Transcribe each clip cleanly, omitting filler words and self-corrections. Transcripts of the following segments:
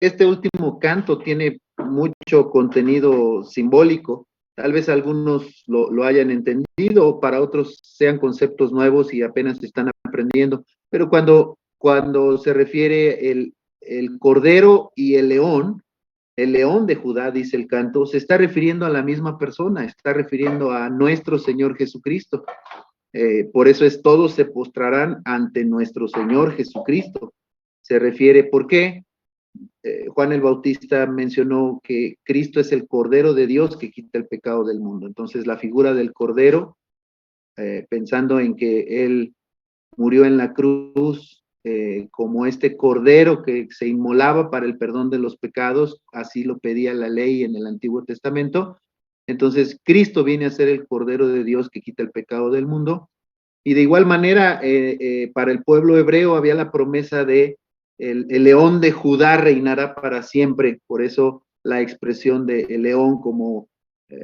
Este último canto tiene mucho contenido simbólico. Tal vez algunos lo hayan entendido, para otros sean conceptos nuevos y apenas están aprendiendo. Pero cuando se refiere el cordero y el león de Judá, dice el canto, se está refiriendo a la misma persona, está refiriendo a nuestro Señor Jesucristo. Por eso es todos se postrarán ante nuestro Señor Jesucristo. Se refiere, ¿por qué? Juan el Bautista mencionó que Cristo es el Cordero de Dios que quita el pecado del mundo. Entonces la figura del Cordero, pensando en que Él murió en la cruz como este Cordero que se inmolaba para el perdón de los pecados, así lo pedía la ley en el Antiguo Testamento. Entonces Cristo viene a ser el Cordero de Dios que quita el pecado del mundo. Y de igual manera, para el pueblo hebreo había la promesa de el león de Judá reinará para siempre. Por eso la expresión de el león como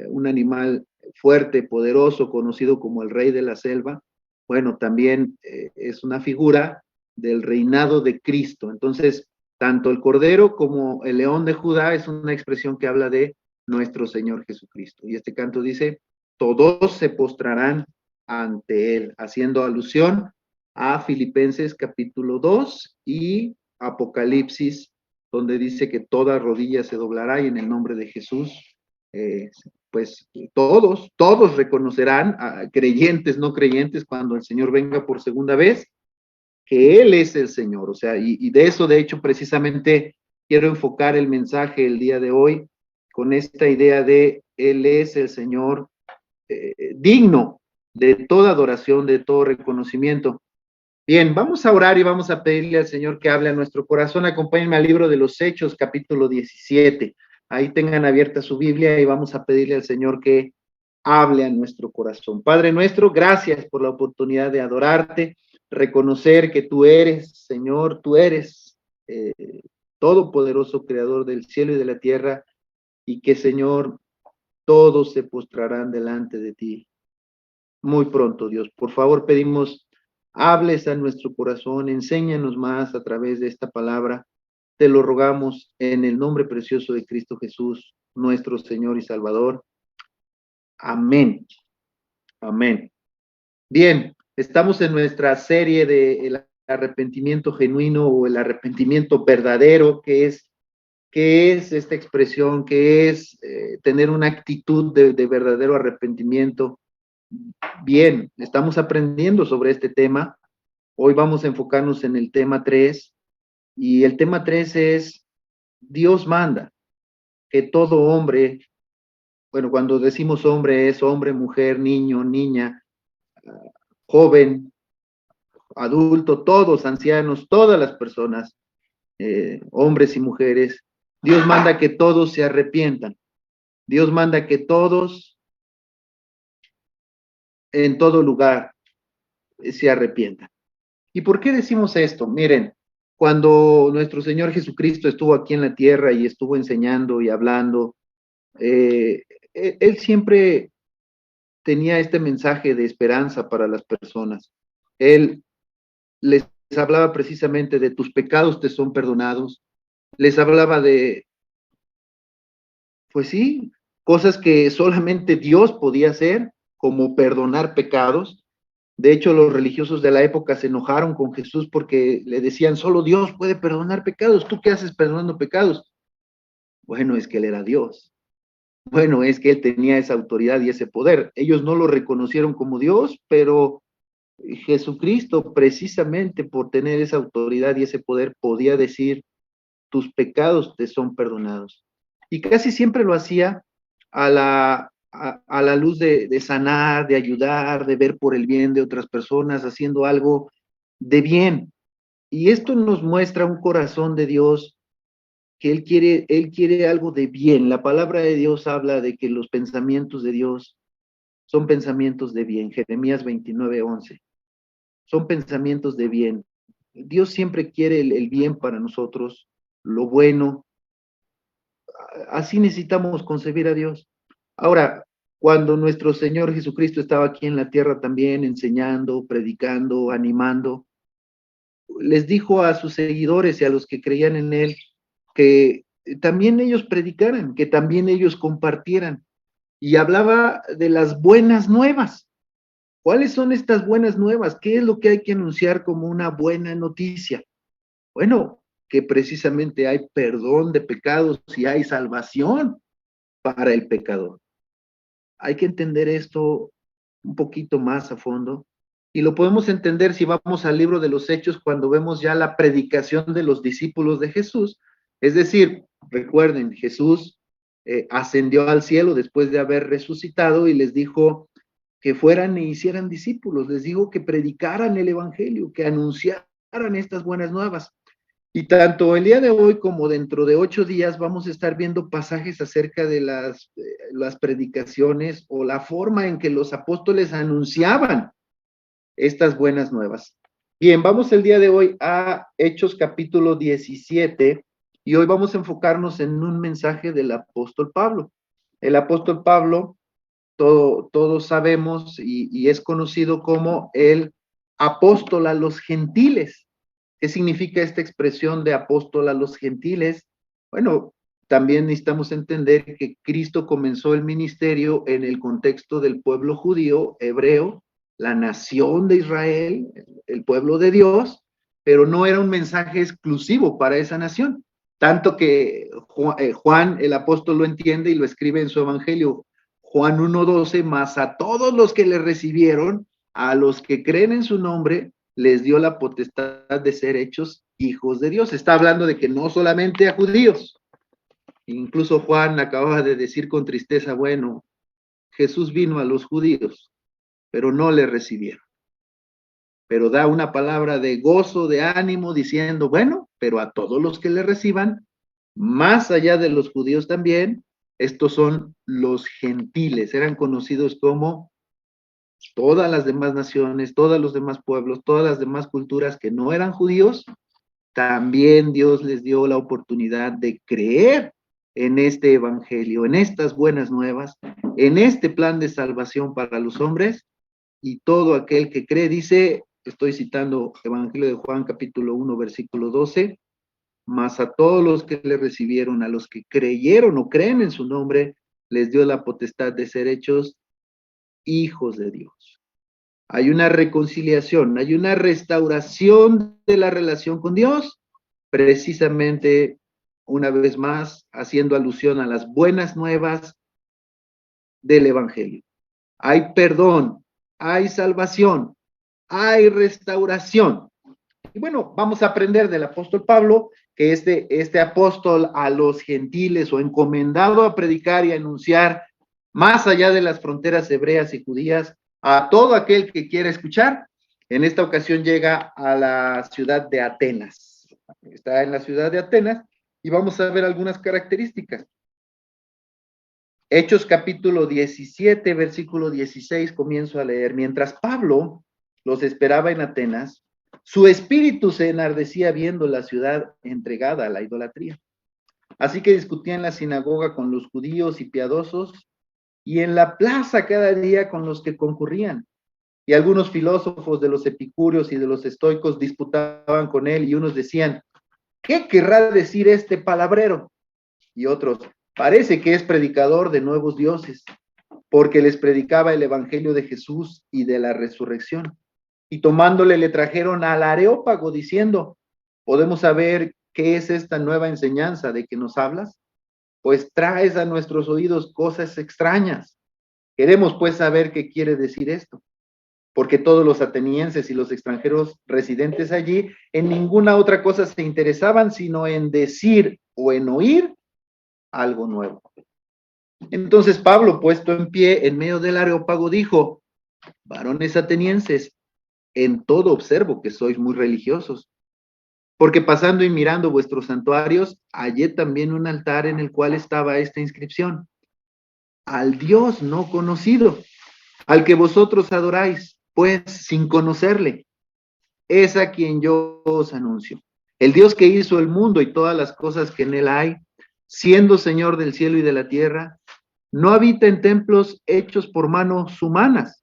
un animal fuerte, poderoso, conocido como el rey de la selva, bueno, también es una figura del reinado de Cristo. Entonces, tanto el cordero como el león de Judá es una expresión que habla de nuestro Señor Jesucristo. Y este canto dice, todos se postrarán ante él, haciendo alusión a Filipenses capítulo 2 y Apocalipsis, donde dice que toda rodilla se doblará y en el nombre de Jesús, pues todos reconocerán, creyentes, no creyentes, cuando el Señor venga por segunda vez, que Él es el Señor. O sea, y de eso, de hecho, precisamente quiero enfocar el mensaje el día de hoy con esta idea de Él es el Señor digno de toda adoración, de todo reconocimiento. Bien, vamos a orar y vamos a pedirle al Señor que hable a nuestro corazón. Acompáñenme al libro de los Hechos, capítulo 17. Ahí tengan abierta su Biblia y vamos a pedirle al Señor que hable a nuestro corazón. Padre nuestro, gracias por la oportunidad de adorarte, reconocer que tú eres, Señor, tú eres todopoderoso creador del cielo y de la tierra, y que, Señor, todos se postrarán delante de ti. Muy pronto, Dios. Por favor, pedimos, hables a nuestro corazón, enséñanos más a través de esta palabra. Te lo rogamos en el nombre precioso de Cristo Jesús, nuestro Señor y Salvador. Amén. Amén. Bien, estamos en nuestra serie de el arrepentimiento genuino o el arrepentimiento verdadero, que es esta expresión, que es tener una actitud de verdadero arrepentimiento. Bien, estamos aprendiendo sobre este tema. Hoy vamos a enfocarnos en el tema 3 y el tema 3 es Dios manda que todo hombre, bueno, cuando decimos hombre es hombre, mujer, niño, niña, joven, adulto, todos, ancianos, todas las personas, hombres y mujeres, Dios manda que todos se arrepientan. Dios manda que todos en todo lugar se arrepientan. ¿Y por qué decimos esto? Miren, cuando nuestro Señor Jesucristo estuvo aquí en la tierra y estuvo enseñando y hablando, Él siempre tenía este mensaje de esperanza para las personas. Él les hablaba precisamente de tus pecados te son perdonados, les hablaba de, pues sí, cosas que solamente Dios podía hacer, como perdonar pecados. De hecho, los religiosos de la época se enojaron con Jesús porque le decían, solo Dios puede perdonar pecados. ¿Tú qué haces perdonando pecados? Bueno, es que Él era Dios. Bueno, es que Él tenía esa autoridad y ese poder. Ellos no lo reconocieron como Dios, pero Jesucristo, precisamente por tener esa autoridad y ese poder, podía decir, tus pecados te son perdonados. Y casi siempre lo hacía a la luz de sanar, de ayudar, de ver por el bien de otras personas, haciendo algo de bien. Y esto nos muestra un corazón de Dios que Él quiere algo de bien. La palabra de Dios habla de que los pensamientos de Dios son pensamientos de bien. Jeremías 29:11. Son pensamientos de bien. Dios siempre quiere el bien para nosotros, lo bueno. Así necesitamos concebir a Dios. Ahora, cuando nuestro Señor Jesucristo estaba aquí en la tierra también enseñando, predicando, animando, les dijo a sus seguidores y a los que creían en Él que también ellos predicaran, que también ellos compartieran. Y hablaba de las buenas nuevas. ¿Cuáles son estas buenas nuevas? ¿Qué es lo que hay que anunciar como una buena noticia? Bueno, que precisamente hay perdón de pecados y hay salvación para el pecador. Hay que entender esto un poquito más a fondo y lo podemos entender si vamos al libro de los Hechos cuando vemos ya la predicación de los discípulos de Jesús. Es decir, recuerden, Jesús ascendió al cielo después de haber resucitado y les dijo que fueran e hicieran discípulos, les dijo que predicaran el evangelio, que anunciaran estas buenas nuevas. Y tanto el día de hoy como dentro de 8 días vamos a estar viendo pasajes acerca de las predicaciones o la forma en que los apóstoles anunciaban estas buenas nuevas. Bien, vamos el día de hoy a Hechos capítulo 17 y hoy vamos a enfocarnos en un mensaje del apóstol Pablo. El apóstol Pablo, todos sabemos y es conocido como el apóstol a los gentiles. ¿Qué significa esta expresión de apóstol a los gentiles? Bueno, también necesitamos entender que Cristo comenzó el ministerio en el contexto del pueblo judío, hebreo, la nación de Israel, el pueblo de Dios, pero no era un mensaje exclusivo para esa nación. Tanto que Juan, el apóstol, lo entiende y lo escribe en su evangelio, Juan 1:12, más a todos los que le recibieron, a los que creen en su nombre, les dio la potestad de ser hechos hijos de Dios. Está hablando de que no solamente a judíos. Incluso Juan acababa de decir con tristeza, bueno, Jesús vino a los judíos, pero no le recibieron. Pero da una palabra de gozo, de ánimo, diciendo, bueno, pero a todos los que le reciban, más allá de los judíos también, estos son los gentiles, eran conocidos como todas las demás naciones, todos los demás pueblos, todas las demás culturas que no eran judíos, también Dios les dio la oportunidad de creer en este evangelio, en estas buenas nuevas, en este plan de salvación para los hombres, y todo aquel que cree, dice, estoy citando Evangelio de Juan capítulo 1, versículo 12, mas a todos los que le recibieron, a los que creyeron o creen en su nombre, les dio la potestad de ser hechos hijos de Dios. Hay una reconciliación, hay una restauración de la relación con Dios, precisamente, una vez más, haciendo alusión a las buenas nuevas del Evangelio. Hay perdón, hay salvación, hay restauración. Y bueno, vamos a aprender del apóstol Pablo, que este apóstol a los gentiles o encomendado a predicar y anunciar más allá de las fronteras hebreas y judías, a todo aquel que quiera escuchar. En esta ocasión llega a la ciudad de Atenas. Está en la ciudad de Atenas y vamos a ver algunas características. Hechos capítulo 17, versículo 16, comienzo a leer. Mientras Pablo los esperaba en Atenas, su espíritu se enardecía viendo la ciudad entregada a la idolatría. Así que discutía en la sinagoga con los judíos y piadosos y en la plaza cada día con los que concurrían. Y algunos filósofos de los epicúreos y de los estoicos disputaban con él y unos decían, ¿qué querrá decir este palabrero? Y otros, parece que es predicador de nuevos dioses, porque les predicaba el evangelio de Jesús y de la resurrección. Y tomándole le trajeron al Areópago diciendo, ¿podemos saber qué es esta nueva enseñanza de que nos hablas? Pues traes a nuestros oídos cosas extrañas. Queremos pues saber qué quiere decir esto, porque todos los atenienses y los extranjeros residentes allí en ninguna otra cosa se interesaban sino en decir o en oír algo nuevo. Entonces Pablo, puesto en pie en medio del Areópago, dijo, varones atenienses, en todo observo que sois muy religiosos, porque pasando y mirando vuestros santuarios, hallé también un altar en el cual estaba esta inscripción, al Dios no conocido, al que vosotros adoráis, pues sin conocerle, es a quien yo os anuncio. El Dios que hizo el mundo y todas las cosas que en él hay, siendo Señor del cielo y de la tierra, no habita en templos hechos por manos humanas,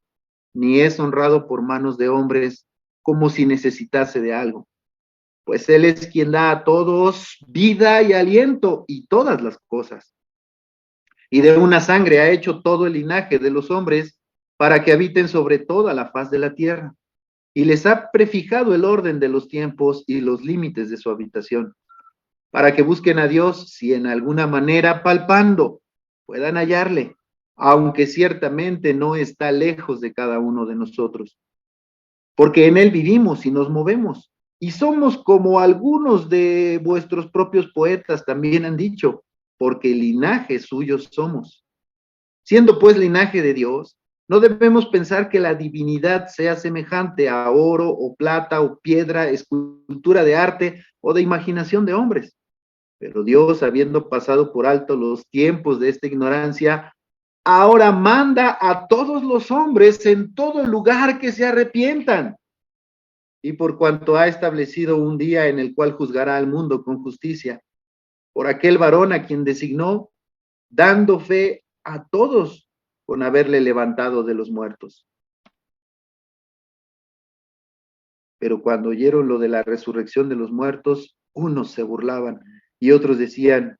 ni es honrado por manos de hombres como si necesitase de algo, pues Él es quien da a todos vida y aliento y todas las cosas. Y de una sangre ha hecho todo el linaje de los hombres para que habiten sobre toda la faz de la tierra. Y les ha prefijado el orden de los tiempos y los límites de su habitación, para que busquen a Dios si en alguna manera palpando puedan hallarle, aunque ciertamente no está lejos de cada uno de nosotros, porque en él vivimos y nos movemos, y somos como algunos de vuestros propios poetas también han dicho, porque linaje suyo somos. Siendo pues linaje de Dios, no debemos pensar que la divinidad sea semejante a oro o plata o piedra, escultura de arte o de imaginación de hombres. Pero Dios, habiendo pasado por alto los tiempos de esta ignorancia, ahora manda a todos los hombres en todo lugar que se arrepientan. Y por cuanto ha establecido un día en el cual juzgará al mundo con justicia, por aquel varón a quien designó, dando fe a todos con haberle levantado de los muertos. Pero cuando oyeron lo de la resurrección de los muertos, unos se burlaban y otros decían,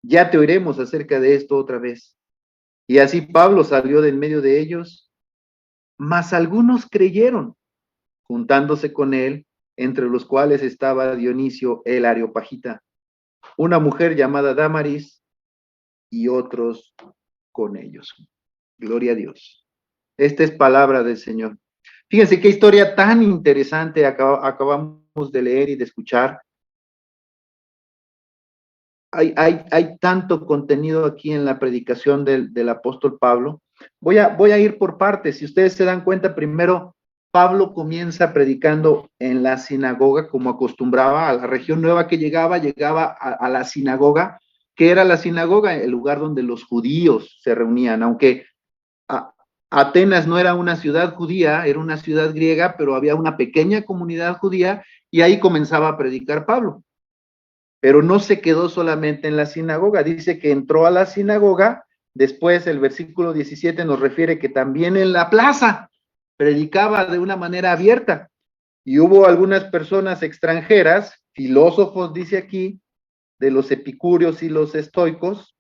ya te oiremos acerca de esto otra vez. Y así Pablo salió de en medio de ellos, mas algunos creyeron, juntándose con él, entre los cuales estaba Dionisio el Areopagita, una mujer llamada Damaris, y otros con ellos. Gloria a Dios. Esta es palabra del Señor. Fíjense qué historia tan interesante acabamos de leer y de escuchar. Hay tanto contenido aquí en la predicación del apóstol Pablo. Voy a ir por partes. Si ustedes se dan cuenta, primero Pablo comienza predicando en la sinagoga, como acostumbraba, a la región nueva que llegaba a la sinagoga, que era la sinagoga, el lugar donde los judíos se reunían, aunque Atenas no era una ciudad judía, era una ciudad griega, pero había una pequeña comunidad judía y ahí comenzaba a predicar Pablo. Pero no se quedó solamente en la sinagoga, dice que entró a la sinagoga, después el versículo 17 nos refiere que también en la plaza predicaba de una manera abierta. Y hubo algunas personas extranjeras, filósofos, dice aquí, de los epicúreos y los estoicos,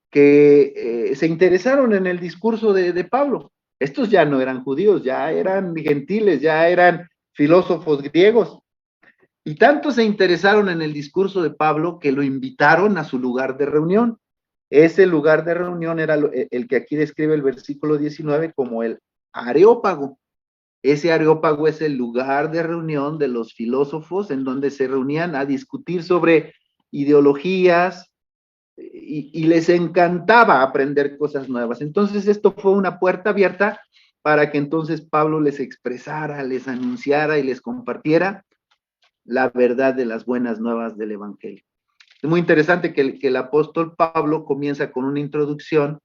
que se interesaron en el discurso de Pablo. Estos ya no eran judíos, ya eran gentiles, ya eran filósofos griegos. Y tanto se interesaron en el discurso de Pablo que lo invitaron a su lugar de reunión. Ese lugar de reunión era el que aquí describe el versículo 19 como el Areópago. Ese Areópago es el lugar de reunión de los filósofos en donde se reunían a discutir sobre ideologías, y les encantaba aprender cosas nuevas. Entonces esto fue una puerta abierta para que entonces Pablo les expresara, les anunciara y les compartiera la verdad de las buenas nuevas del Evangelio. Es muy interesante que el apóstol Pablo comienza con una introducción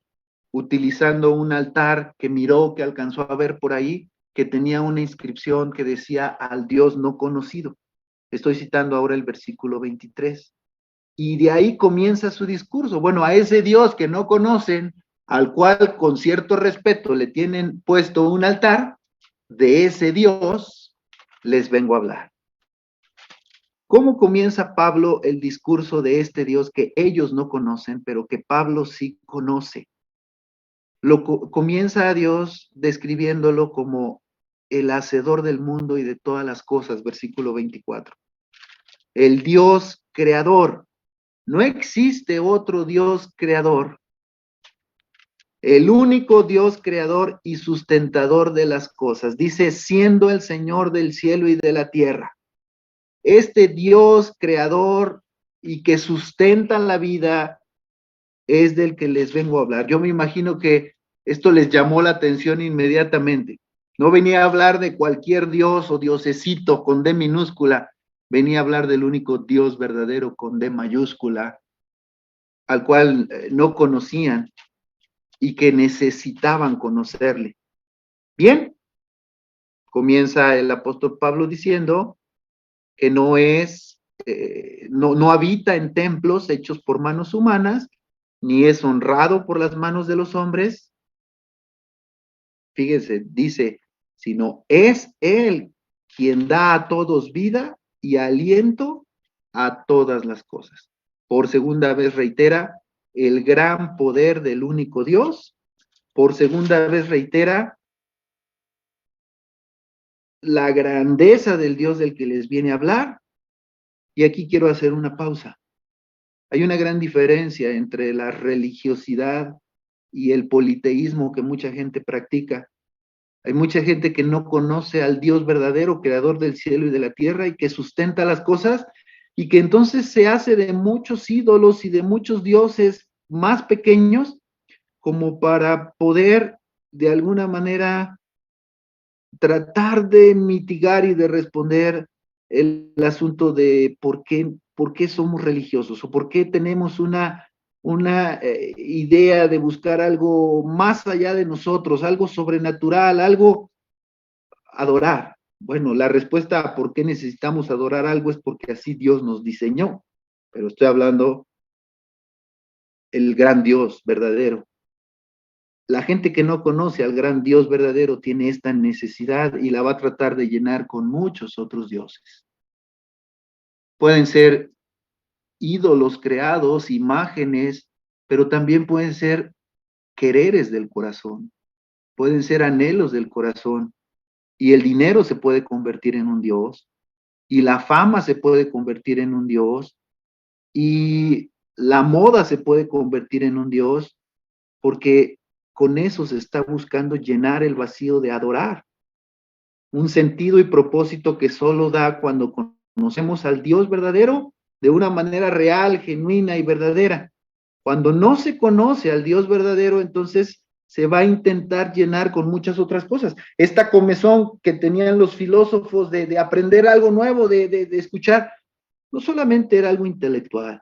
utilizando un altar que miró, que alcanzó a ver por ahí, que tenía una inscripción que decía al Dios no conocido. Estoy citando ahora el versículo 23. Y de ahí comienza su discurso. Bueno, a ese Dios que no conocen, al cual con cierto respeto le tienen puesto un altar, de ese Dios les vengo a hablar. ¿Cómo comienza Pablo el discurso de este Dios que ellos no conocen, pero que Pablo sí conoce? Comienza a Dios describiéndolo como el hacedor del mundo y de todas las cosas, versículo 24. El Dios creador. No existe otro Dios creador. El único Dios creador y sustentador de las cosas. Dice, siendo el Señor del cielo y de la tierra. Este Dios creador y que sustenta la vida es del que les vengo a hablar. Yo me imagino que esto les llamó la atención inmediatamente. No venía a hablar de cualquier Dios o diosecito con D minúscula, venía a hablar del único Dios verdadero con D mayúscula, al cual no conocían y que necesitaban conocerle. Bien, comienza el apóstol Pablo diciendo que no habita en templos hechos por manos humanas, ni es honrado por las manos de los hombres. Fíjense, dice, sino es Él quien da a todos vida y aliento a todas las cosas. Por segunda vez reitera el gran poder del único Dios. Por segunda vez reitera la grandeza del Dios del que les viene a hablar. Y aquí quiero hacer una pausa. Hay una gran diferencia entre la religiosidad y el politeísmo que mucha gente practica. Hay mucha gente que no conoce al Dios verdadero, creador del cielo y de la tierra, y que sustenta las cosas, y que entonces se hace de muchos ídolos y de muchos dioses más pequeños, como para poder de alguna manera tratar de mitigar y de responder el asunto de por qué somos religiosos o por qué tenemos una idea de buscar algo más allá de nosotros, algo sobrenatural, algo adorar. Bueno, la respuesta a por qué necesitamos adorar algo es porque así Dios nos diseñó, pero estoy hablando el gran Dios verdadero. La gente que no conoce al gran Dios verdadero tiene esta necesidad y la va a tratar de llenar con muchos otros dioses. Pueden ser ídolos creados, imágenes, pero también pueden ser quereres del corazón, pueden ser anhelos del corazón, y el dinero se puede convertir en un dios, y la fama se puede convertir en un dios, y la moda se puede convertir en un dios, porque con eso se está buscando llenar el vacío de adorar, un sentido y propósito que solo da cuando conocemos al Dios verdadero de una manera real, genuina y verdadera. Cuando no se conoce al Dios verdadero, entonces se va a intentar llenar con muchas otras cosas. Esta comezón que tenían los filósofos de aprender algo nuevo, de escuchar, no solamente era algo intelectual,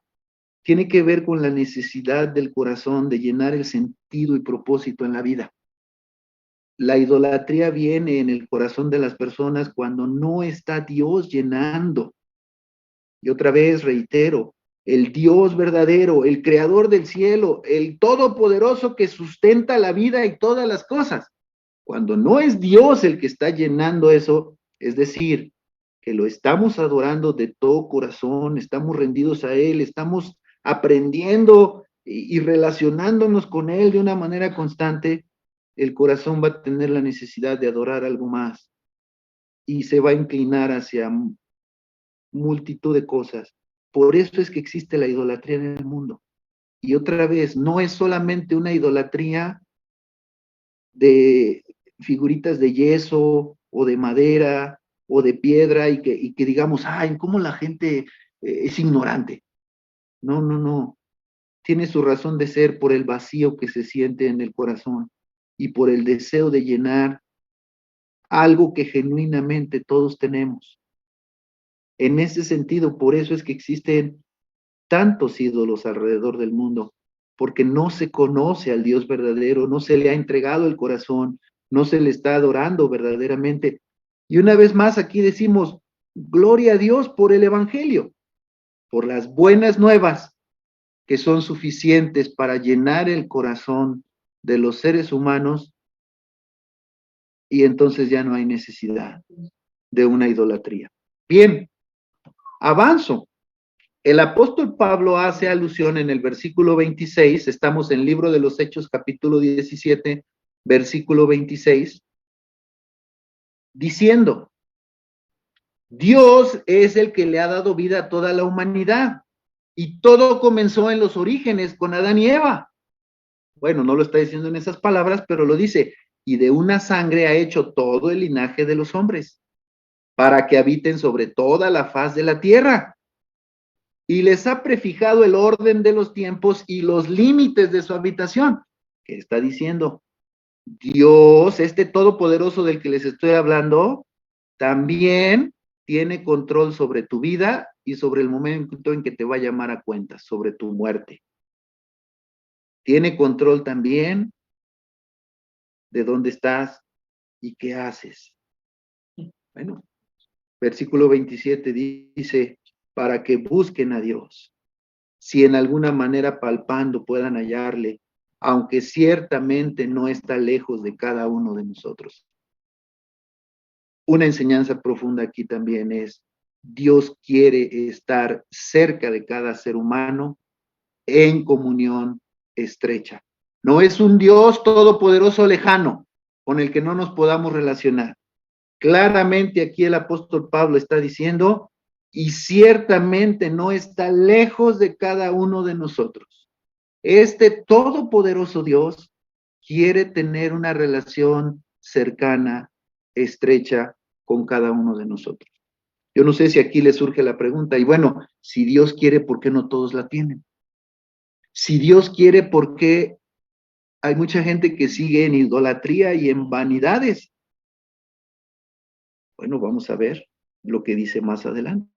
tiene que ver con la necesidad del corazón de llenar el sentido y propósito en la vida. La idolatría viene en el corazón de las personas cuando no está Dios llenando. Y otra vez reitero, el Dios verdadero, el creador del cielo, el todopoderoso que sustenta la vida y todas las cosas. Cuando no es Dios el que está llenando eso, es decir, que lo estamos adorando de todo corazón, estamos rendidos a Él, estamos aprendiendo y relacionándonos con Él de una manera constante, el corazón va a tener la necesidad de adorar algo más y se va a inclinar hacia multitud de cosas. Por eso es que existe la idolatría en el mundo. Y otra vez, no es solamente una idolatría de figuritas de yeso o de madera o de piedra y que digamos, ay, ¿cómo la gente es ignorante? No, no, no. Tiene su razón de ser por el vacío que se siente en el corazón y por el deseo de llenar algo que genuinamente todos tenemos. En ese sentido, por eso es que existen tantos ídolos alrededor del mundo, porque no se conoce al Dios verdadero, no se le ha entregado el corazón, no se le está adorando verdaderamente. Y una vez más aquí decimos, gloria a Dios por el Evangelio, por las buenas nuevas que son suficientes para llenar el corazón de los seres humanos y entonces ya no hay necesidad de una idolatría. Bien, avanzo. El apóstol Pablo hace alusión en el versículo 26, estamos en el libro de los Hechos capítulo 17, versículo 26, diciendo, Dios es el que le ha dado vida a toda la humanidad y todo comenzó en los orígenes con Adán y Eva. Bueno, no lo está diciendo en esas palabras, pero lo dice, y de una sangre ha hecho todo el linaje de los hombres, para que habiten sobre toda la faz de la tierra. Y les ha prefijado el orden de los tiempos y los límites de su habitación. ¿Qué está diciendo? Dios, este todopoderoso del que les estoy hablando, también tiene control sobre tu vida y sobre el momento en que te va a llamar a cuentas, sobre tu muerte. Tiene control también de dónde estás y qué haces. Bueno, versículo 27 dice, para que busquen a Dios, si en alguna manera palpando puedan hallarle, aunque ciertamente no está lejos de cada uno de nosotros. Una enseñanza profunda aquí también es, Dios quiere estar cerca de cada ser humano en comunión estrecha. No es un Dios todopoderoso lejano con el que no nos podamos relacionar. Claramente aquí el apóstol Pablo está diciendo, y ciertamente no está lejos de cada uno de nosotros. Este todopoderoso Dios quiere tener una relación cercana, estrecha con cada uno de nosotros. Yo no sé si aquí le surge la pregunta, y bueno, si Dios quiere, ¿por qué no todos la tienen? Si Dios quiere, ¿por qué hay mucha gente que sigue en idolatría y en vanidades? Bueno, vamos a ver lo que dice más adelante.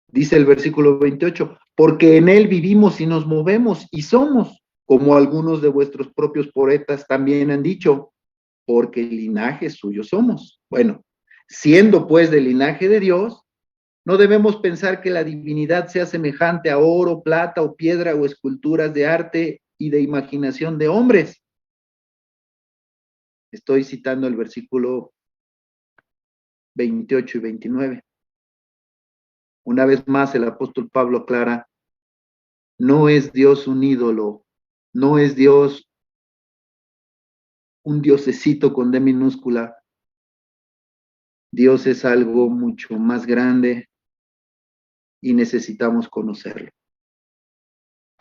Dice el versículo 28, porque en él vivimos y nos movemos y somos, como algunos de vuestros propios poetas también han dicho, porque el linaje suyo somos. Bueno, siendo pues del linaje de Dios, no debemos pensar que la divinidad sea semejante a oro, plata o piedra o esculturas de arte y de imaginación de hombres. Estoy citando el versículo 28 y 29. Una vez más el apóstol Pablo aclara, no es Dios un ídolo, no es Dios un diosecito con D minúscula. Dios es algo mucho más grande y necesitamos conocerlo.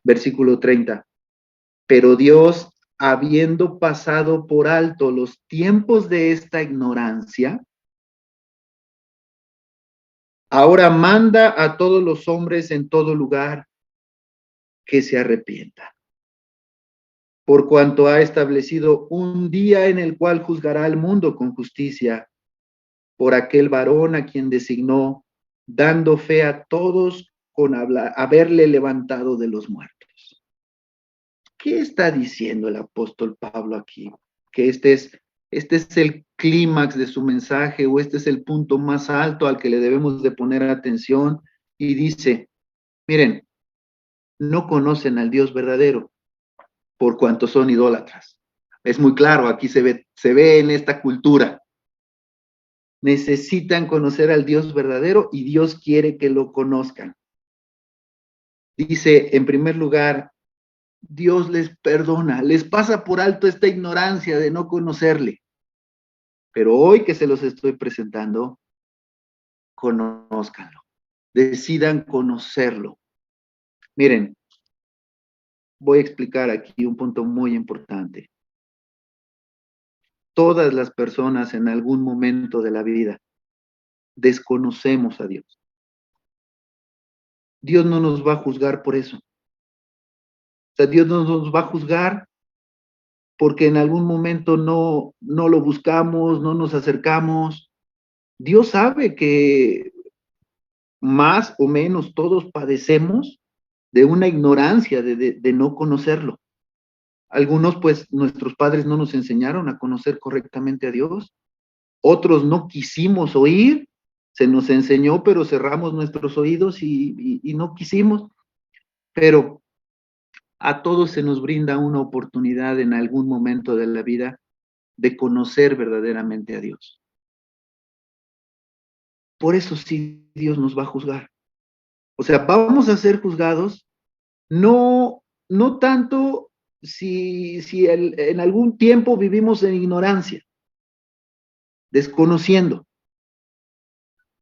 Versículo 30. Pero Dios, habiendo pasado por alto los tiempos de esta ignorancia, ahora manda a todos los hombres en todo lugar que se arrepientan. Por cuanto ha establecido un día en el cual juzgará al mundo con justicia, por aquel varón a quien designó, dando fe a todos con haberle levantado de los muertos. ¿Qué está diciendo el apóstol Pablo aquí? Que este es el clímax de su mensaje, o este es el punto más alto al que le debemos de poner atención, y dice, miren, no conocen al Dios verdadero por cuanto son idólatras. Es muy claro, aquí se ve en esta cultura. Necesitan conocer al Dios verdadero y Dios quiere que lo conozcan. Dice, en primer lugar, Dios les perdona, les pasa por alto esta ignorancia de no conocerle. Pero hoy que se los estoy presentando, conózcanlo, decidan conocerlo. Miren, voy a explicar aquí un punto muy importante. Todas las personas en algún momento de la vida desconocemos a Dios. Dios no nos va a juzgar por eso. O sea, Dios no nos va a juzgar porque en algún momento no lo buscamos, no nos acercamos. Dios sabe que más o menos todos padecemos de una ignorancia, de no conocerlo. Algunos, pues, nuestros padres no nos enseñaron a conocer correctamente a Dios. Otros no quisimos oír, se nos enseñó, pero cerramos nuestros oídos y no quisimos. Pero a todos se nos brinda una oportunidad en algún momento de la vida de conocer verdaderamente a Dios. Por eso sí Dios nos va a juzgar. O sea, vamos a ser juzgados, no tanto si en algún tiempo vivimos en ignorancia, desconociendo,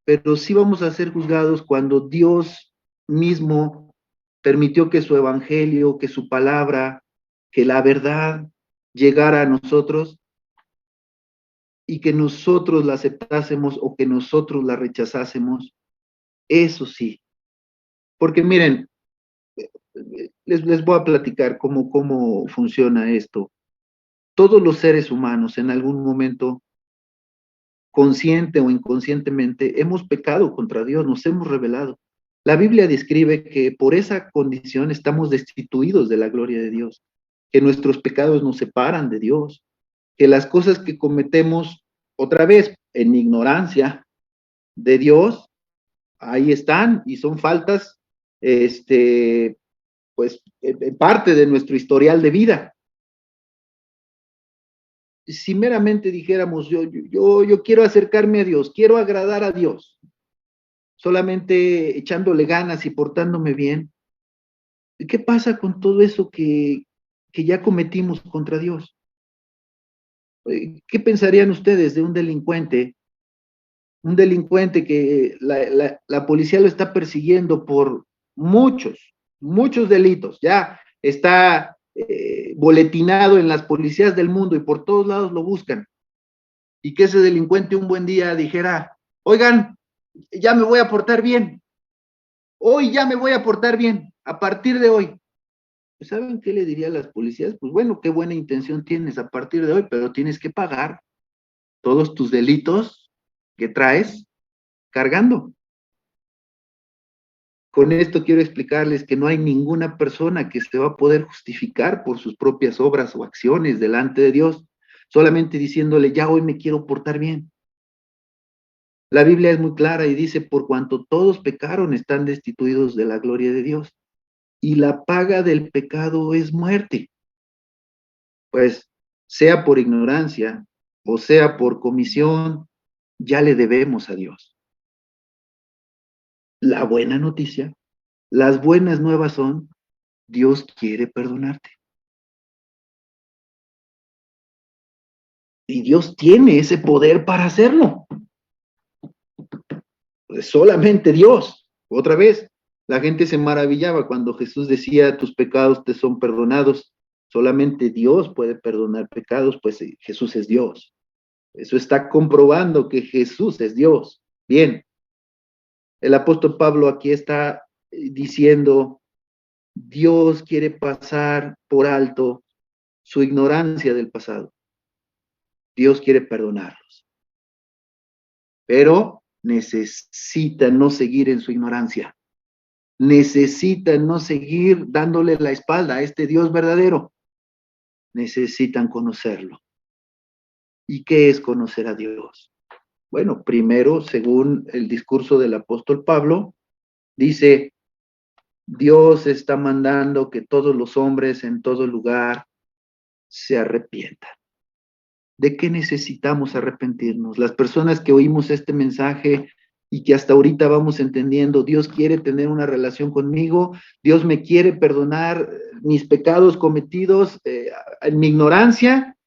pero sí vamos a ser juzgados cuando Dios mismo permitió que su evangelio, que su palabra, que la verdad llegara a nosotros y que nosotros la aceptásemos o que nosotros la rechazásemos. Eso sí, porque miren, les voy a platicar cómo funciona esto. Todos los seres humanos en algún momento, consciente o inconscientemente, hemos pecado contra Dios, nos hemos rebelado. La Biblia describe que por esa condición estamos destituidos de la gloria de Dios, que nuestros pecados nos separan de Dios, que las cosas que cometemos otra vez en ignorancia de Dios, ahí están y son faltas, pues, parte de nuestro historial de vida. Si meramente dijéramos, yo quiero acercarme a Dios, quiero agradar a Dios, solamente echándole ganas y portándome bien. ¿Qué pasa con todo eso que ya cometimos contra Dios? ¿Qué pensarían ustedes de un delincuente? Un delincuente que la policía lo está persiguiendo por muchos delitos. Ya está boletinado en las policías del mundo y por todos lados lo buscan. Y que ese delincuente un buen día dijera, oigan, ya me voy a portar bien. Hoy ya me voy a portar bien, a partir de hoy. Pues, ¿saben qué le diría a las policías? Pues bueno, qué buena intención tienes a partir de hoy, pero tienes que pagar todos tus delitos que traes cargando. Con esto quiero explicarles que no hay ninguna persona que se va a poder justificar por sus propias obras o acciones delante de Dios, solamente diciéndole, ya hoy me quiero portar bien. La Biblia es muy clara y dice, por cuanto todos pecaron, están destituidos de la gloria de Dios. Y la paga del pecado es muerte. Pues, sea por ignorancia o sea por comisión, ya le debemos a Dios. La buena noticia, las buenas nuevas son, Dios quiere perdonarte. Y Dios tiene ese poder para hacerlo. Pues solamente Dios. Otra vez, la gente se maravillaba cuando Jesús decía, tus pecados te son perdonados. Solamente Dios puede perdonar pecados, pues Jesús es Dios. Eso está comprobando que Jesús es Dios. Bien, el apóstol Pablo aquí está diciendo, Dios quiere pasar por alto su ignorancia del pasado. Dios quiere perdonarlos, pero necesitan no seguir en su ignorancia. Necesitan no seguir dándole la espalda a este Dios verdadero. Necesitan conocerlo. ¿Y qué es conocer a Dios? Bueno, primero, según el discurso del apóstol Pablo, dice, Dios está mandando que todos los hombres en todo lugar se arrepientan. ¿De qué necesitamos arrepentirnos? Las personas que oímos este mensaje y que hasta ahorita vamos entendiendo, Dios quiere tener una relación conmigo, Dios me quiere perdonar mis pecados cometidos en mi ignorancia,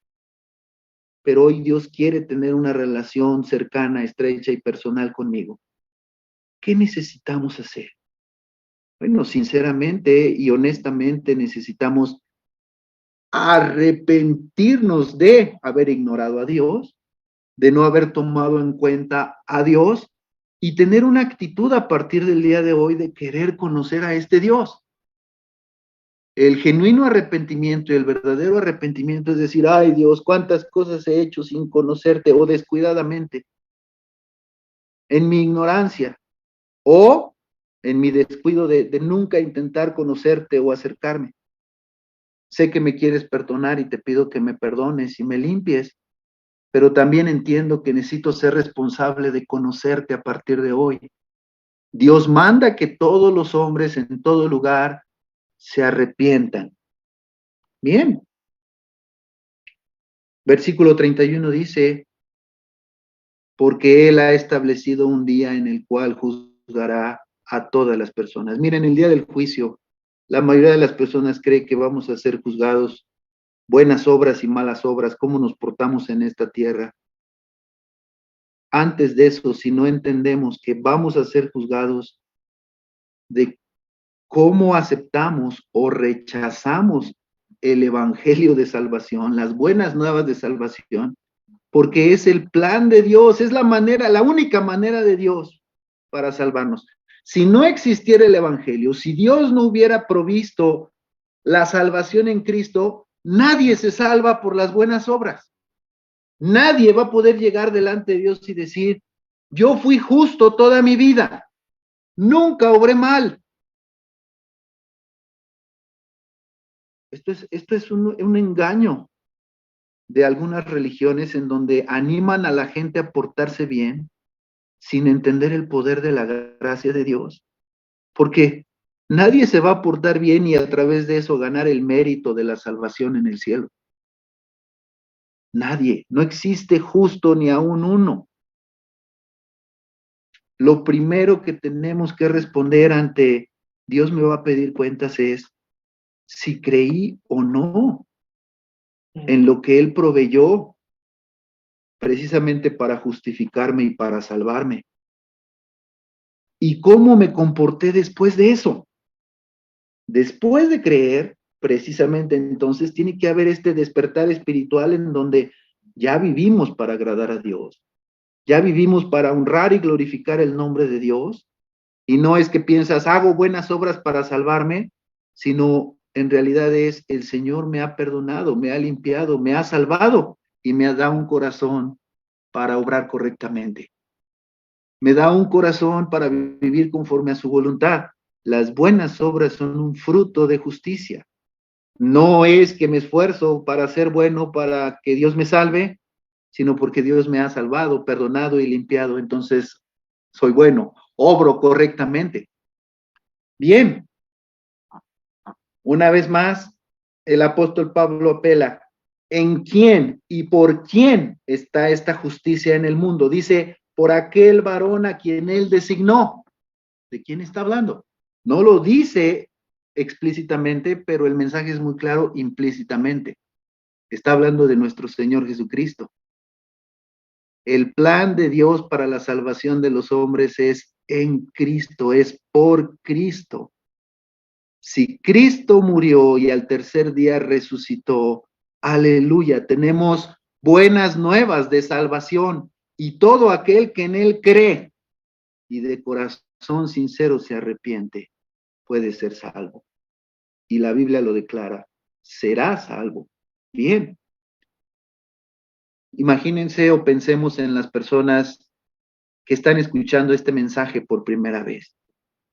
pero hoy Dios quiere tener una relación cercana, estrecha y personal conmigo. ¿Qué necesitamos hacer? Bueno, sinceramente y honestamente necesitamos arrepentirnos de haber ignorado a Dios, de no haber tomado en cuenta a Dios y tener una actitud a partir del día de hoy de querer conocer a este Dios. El genuino arrepentimiento y el verdadero arrepentimiento es decir, ay Dios, cuántas cosas he hecho sin conocerte o descuidadamente, en mi ignorancia o en mi descuido de nunca intentar conocerte o acercarme. Sé que me quieres perdonar y te pido que me perdones y me limpies, pero también entiendo que necesito ser responsable de conocerte a partir de hoy. Dios manda que todos los hombres en todo lugar se arrepientan. Bien. Versículo 31 dice, porque Él ha establecido un día en el cual juzgará a todas las personas. Miren, el día del juicio, la mayoría de las personas cree que vamos a ser juzgados buenas obras y malas obras, cómo nos portamos en esta tierra. Antes de eso, si no entendemos que vamos a ser juzgados de cómo aceptamos o rechazamos el evangelio de salvación, las buenas nuevas de salvación, porque es el plan de Dios, es la manera, la única manera de Dios para salvarnos. Si no existiera el evangelio, si Dios no hubiera provisto la salvación en Cristo, nadie se salva por las buenas obras. Nadie va a poder llegar delante de Dios y decir, yo fui justo toda mi vida, nunca obré mal. Esto es un engaño de algunas religiones en donde animan a la gente a portarse bien sin entender el poder de la gracia de Dios. Porque nadie se va a portar bien y a través de eso ganar el mérito de la salvación en el cielo. Nadie, no existe justo ni aún uno. lo primero que tenemos que responder ante Dios me va a pedir cuentas es si creí o no en lo que Él proveyó precisamente para justificarme y para salvarme. ¿Y cómo me comporté después de eso? Después de creer, precisamente entonces tiene que haber este despertar espiritual en donde ya vivimos para agradar a Dios, ya vivimos para honrar y glorificar el nombre de Dios, y no es que piensas, hago buenas obras para salvarme, sino en realidad es el Señor me ha perdonado, me ha limpiado, me ha salvado y me ha dado un corazón para obrar correctamente. Me da un corazón para vivir conforme a su voluntad. Las buenas obras son un fruto de justicia. No es que me esfuerzo para ser bueno, para que Dios me salve, sino porque Dios me ha salvado, perdonado y limpiado. Entonces, soy bueno, obro correctamente. Bien, una vez más, el apóstol Pablo apela. ¿En quién y por quién está esta justicia en el mundo? Dice, por aquel varón a quien él designó. ¿De quién está hablando? No lo dice explícitamente, pero el mensaje es muy claro implícitamente. Está hablando de nuestro Señor Jesucristo. El plan de Dios para la salvación de los hombres es en Cristo, es por Cristo. Si Cristo murió y al tercer día resucitó, aleluya, tenemos buenas nuevas de salvación y todo aquel que en él cree y de corazón sincero se arrepiente, puede ser salvo. Y la Biblia lo declara, será salvo. Bien. Imagínense o pensemos en las personas que están escuchando este mensaje por primera vez,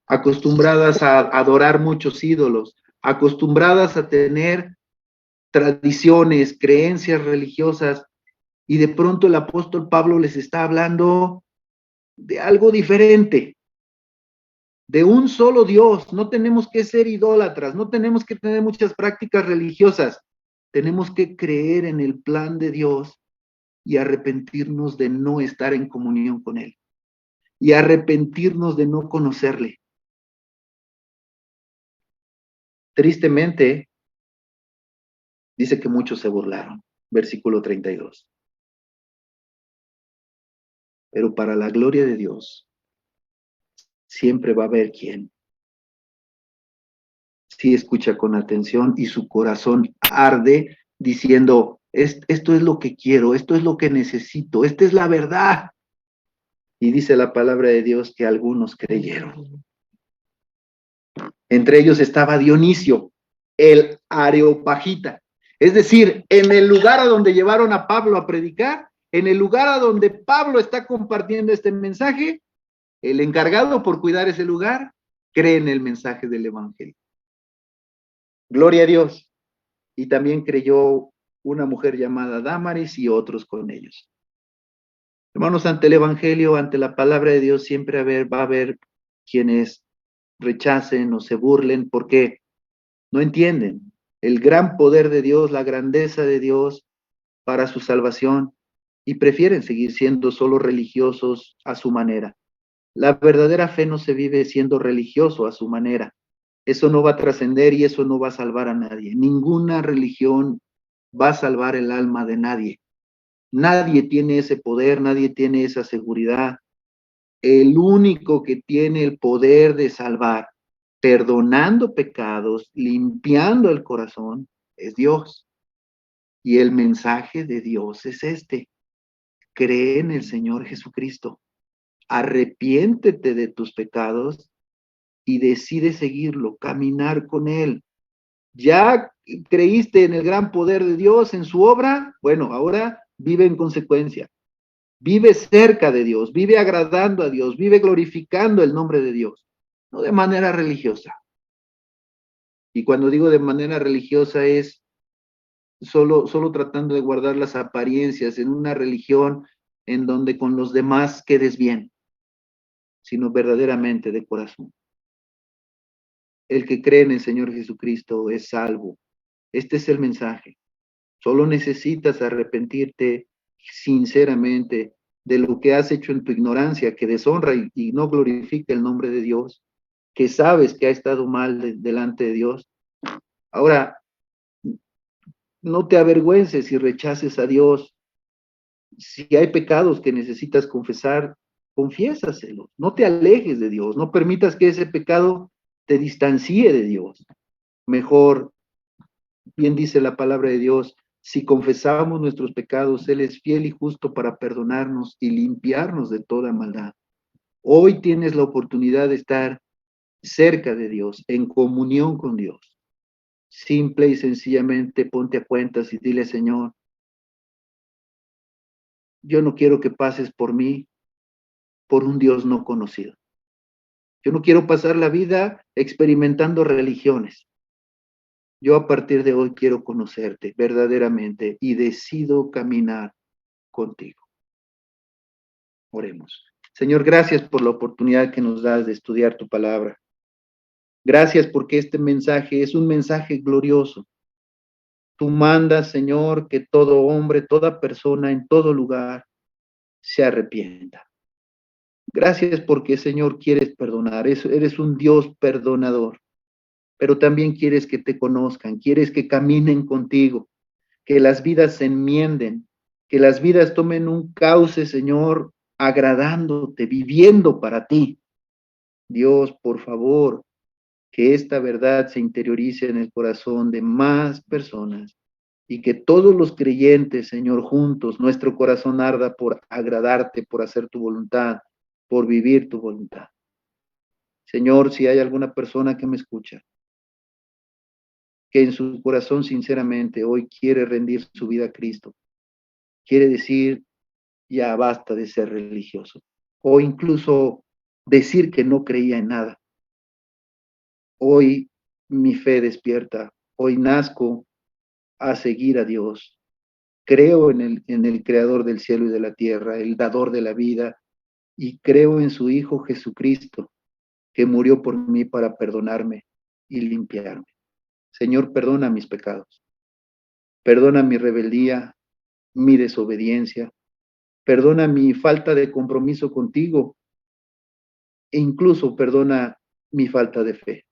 acostumbradas a adorar muchos ídolos, acostumbradas a tener tradiciones, creencias religiosas, y de pronto el apóstol Pablo les está hablando de algo diferente, de un solo Dios. No tenemos que ser idólatras, no tenemos que tener muchas prácticas religiosas, tenemos que creer en el plan de Dios y arrepentirnos de no estar en comunión con Él y arrepentirnos de no conocerle. Tristemente, dice que muchos se burlaron, versículo 32. Pero para la gloria de Dios, siempre va a haber quien sí escucha con atención y su corazón arde diciendo, esto es lo que quiero, esto es lo que necesito, esta es la verdad. Y dice la palabra de Dios que algunos creyeron. Entre ellos estaba Dionisio, el Areopagita. Es decir, en el lugar a donde llevaron a Pablo a predicar, en el lugar a donde Pablo está compartiendo este mensaje, el encargado por cuidar ese lugar cree en el mensaje del Evangelio. Gloria a Dios. Y también creyó una mujer llamada Dámaris y otros con ellos. Hermanos, ante el Evangelio, ante la palabra de Dios, siempre va a haber quienes rechacen o se burlen porque no entienden el gran poder de Dios, la grandeza de Dios para su salvación y prefieren seguir siendo solo religiosos a su manera. La verdadera fe no se vive siendo religioso a su manera. Eso no va a trascender y eso no va a salvar a nadie. Ninguna religión va a salvar el alma de nadie. Nadie tiene ese poder, nadie tiene esa seguridad. El único que tiene el poder de salvar, perdonando pecados, limpiando el corazón, es Dios. Y el mensaje de Dios es este: cree en el Señor Jesucristo, arrepiéntete de tus pecados y decide seguirlo, caminar con Él. ¿Ya creíste en el gran poder de Dios, en su obra? Bueno, ahora vive en consecuencia. Vive cerca de Dios, vive agradando a Dios, vive glorificando el nombre de Dios, no de manera religiosa. Y cuando digo de manera religiosa es solo tratando de guardar las apariencias en una religión en donde con los demás quedes bien, sino verdaderamente de corazón. El que cree en el Señor Jesucristo es salvo. Este es el mensaje. Solo necesitas arrepentirte sinceramente de lo que has hecho en tu ignorancia, que deshonra y no glorifica el nombre de Dios, que sabes que ha estado mal delante de Dios. Ahora, no te avergüences y rechaces a Dios. Si hay pecados que necesitas confesar, confiésaselos. No te alejes de Dios. No permitas que ese pecado te distancie de Dios. Mejor, bien dice la palabra de Dios, si confesamos nuestros pecados, Él es fiel y justo para perdonarnos y limpiarnos de toda maldad. Hoy tienes la oportunidad de estar cerca de Dios, en comunión con Dios. Simple y sencillamente ponte a cuentas y dile, Señor, yo no quiero que pases por mí, por un Dios no conocido. Yo no quiero pasar la vida experimentando religiones. Yo a partir de hoy quiero conocerte verdaderamente y decido caminar contigo. Oremos. Señor, gracias por la oportunidad que nos das de estudiar tu palabra. Gracias porque este mensaje es un mensaje glorioso. Tú mandas, Señor, que todo hombre, toda persona, en todo lugar, se arrepienta. Gracias porque, Señor, quieres perdonar. Eres un Dios perdonador, pero también quieres que te conozcan, quieres que caminen contigo, que las vidas se enmienden, que las vidas tomen un cauce, Señor, agradándote, viviendo para ti. Dios, por favor, que esta verdad se interiorice en el corazón de más personas y que todos los creyentes, Señor, juntos, nuestro corazón arda por agradarte, por hacer tu voluntad, por vivir tu voluntad. Señor, si hay alguna persona que me escucha, que en su corazón sinceramente hoy quiere rendir su vida a Cristo, quiere decir, ya basta de ser religioso, o incluso decir que no creía en nada. Hoy mi fe despierta, hoy nazco a seguir a Dios. Creo en el creador del cielo y de la tierra, el dador de la vida, y creo en su Hijo Jesucristo, que murió por mí para perdonarme y limpiarme. Señor, perdona mis pecados, perdona mi rebeldía, mi desobediencia, perdona mi falta de compromiso contigo e incluso perdona mi falta de fe.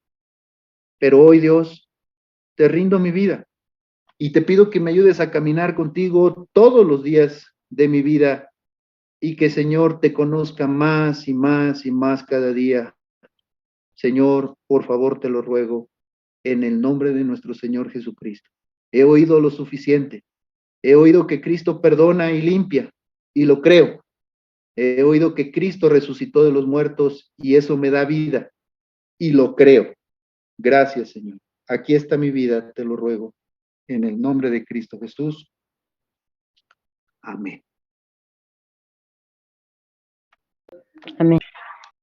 Pero hoy, Dios, te rindo mi vida y te pido que me ayudes a caminar contigo todos los días de mi vida y que, Señor, te conozca más y más y más cada día. Señor, por favor, te lo ruego, en el nombre de nuestro Señor Jesucristo. He oído lo suficiente. He oído que Cristo perdona y limpia, y lo creo. He oído que Cristo resucitó de los muertos y eso me da vida, y lo creo. Gracias, Señor. Aquí está mi vida, te lo ruego, en el nombre de Cristo Jesús. Amén. Amén.